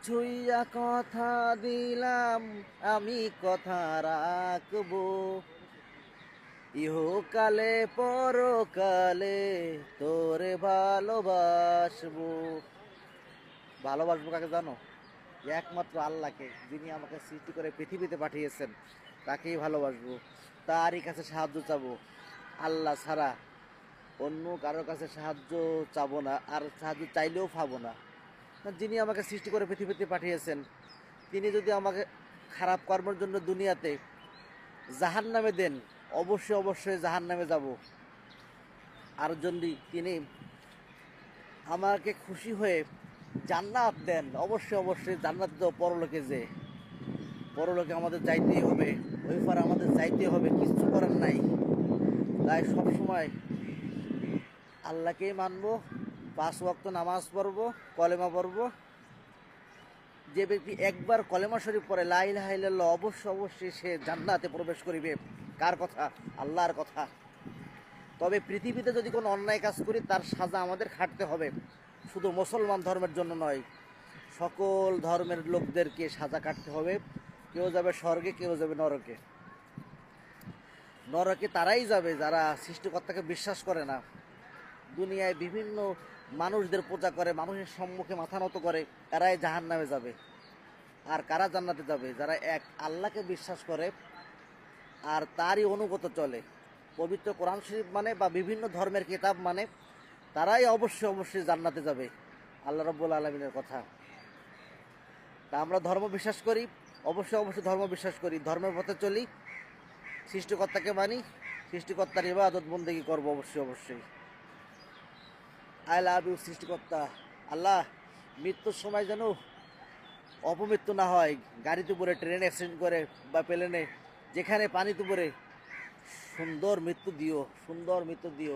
ছুঁইয়া কথা দিলাম আমি কথা রাখবো, ইহকালে পরকালে তোরে ভালোবাসবো। ভালোবাসবো কাকে জানো? একমাত্র আল্লাহকে, যিনি আমাকে সৃষ্টি করে পৃথিবীতে পাঠিয়েছেন, তাকেই ভালোবাসবো। তারই কাছে সাহায্য চাবো। আল্লাহ ছাড়া অন্য কারোর কাছে সাহায্য চাবো না, আর সাহায্য চাইলেও পাবো না। যিনি আমাকে সৃষ্টি করে পৃথিবীতে পাঠিয়েছেন, তিনি যদি আমাকে খারাপ কর্মের জন্য দুনিয়াতে জাহান্নামে দেন, অবশ্যই অবশ্যই জাহান্নামে যাব। আর যদি তিনি আমাকে খুশি হয়ে জান্নাত দেন, অবশ্যই অবশ্যই জান্নাত তো পরলোকে, যে পরলোকে আমাদের যাইতেই হবে, ওই পার আমাদের যাইতেই হবে, কিচ্ছু করার নাই। তাই সবসময় আল্লাহকেই মানবো, 5 ওয়াক্ত নামাজ পড়বো, কলেমা পড়বো। যে ব্যক্তি একবার কলেমা শরীফ পড়ে লা ইলাহা ইল্লাল্লাহ, অবশ্যই অবশ্যই সে জান্নাতে প্রবেশ করিবে। কার কথা? আল্লাহর কথা। তবে পৃথিবীতে যদি কোনো অন্যায় কাজ করি, তার সাজা আমাদের খাটতে হবে। শুধু মুসলমান ধর্মের জন্য নয়, সকল ধর্মের লোকদেরকে সাজা কাটতে হবে। কেউ যাবে স্বর্গে, কেউ যাবে নরকে। নরকে তারাই যাবে যারা সৃষ্টিকর্তাকে বিশ্বাস করে না, দুনিয়ায় বিভিন্ন মানুষদের পূজা করে, মানুষের সম্মুখে মাথা নত করে, এরাই জাহান্নামে যাবে। আর কারা জান্নাতে যাবে? যারা এক আল্লাহকে বিশ্বাস করে আর তারই অনুগত চলে, পবিত্র কোরআন শরীফ মানে বা বিভিন্ন ধর্মের কিতাব মানে, তারাই অবশ্যই অবশ্যই জান্নাতে যাবে। আল্লাহ রাব্বুল আলামিনের কথা। তা আমরা ধর্ম বিশ্বাস করি, অবশ্যই অবশ্যই ধর্ম বিশ্বাস করি, ধর্মের পথে চলি, সৃষ্টিকর্তাকে মানি, সৃষ্টিকর্তার ইবাদত বন্দেগী করবো অবশ্যই অবশ্যই। আই লাভ ইউ সৃষ্টিকর্তা। আল্লাহ, মৃত্যুর সময় যেন অপমৃত্যু না হয়, গাড়িতে পড়ে, ট্রেনে অ্যাক্সিডেন্ট করে বা প্লেনে, যেখানে পানিতে পড়ে, সুন্দর মৃত্যু দিও, সুন্দর মৃত্যু দিও।